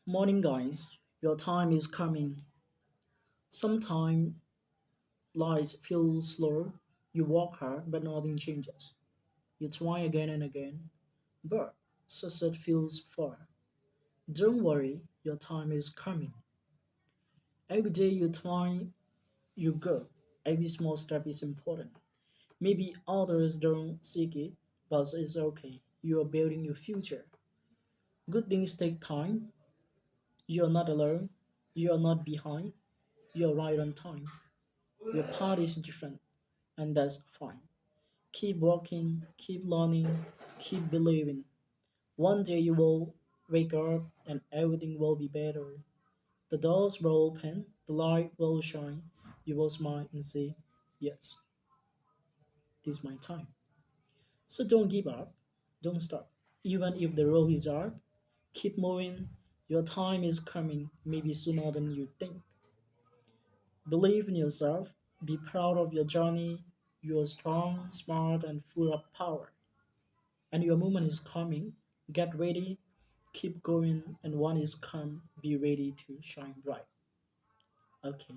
Morning, guys. Your time is coming. Sometimes life feels slow. You work hard, but nothing changes. You try again and again, but success feels far. Don't worry, your time is coming. Every day you try, you go. Every small step is important. Maybe others don't seek it, but it's okay. You are building your future. Good things take time. You are not alone. You are not behind. You are right on time. Your path is different, and that's fine. Keep working, keep learning, keep believing. One day you will wake up and everything will be better. The doors will open, the light will shine. You will smile and say, yes, this is my time. So don't give up, don't stop. Even if the road is hard, keep moving. Your time is coming, maybe sooner than you think. Believe in yourself, be proud of your journey. You are strong, smart, and full of power. And your moment is coming. Get ready, keep going, and when it's come, be ready to shine bright. Okay.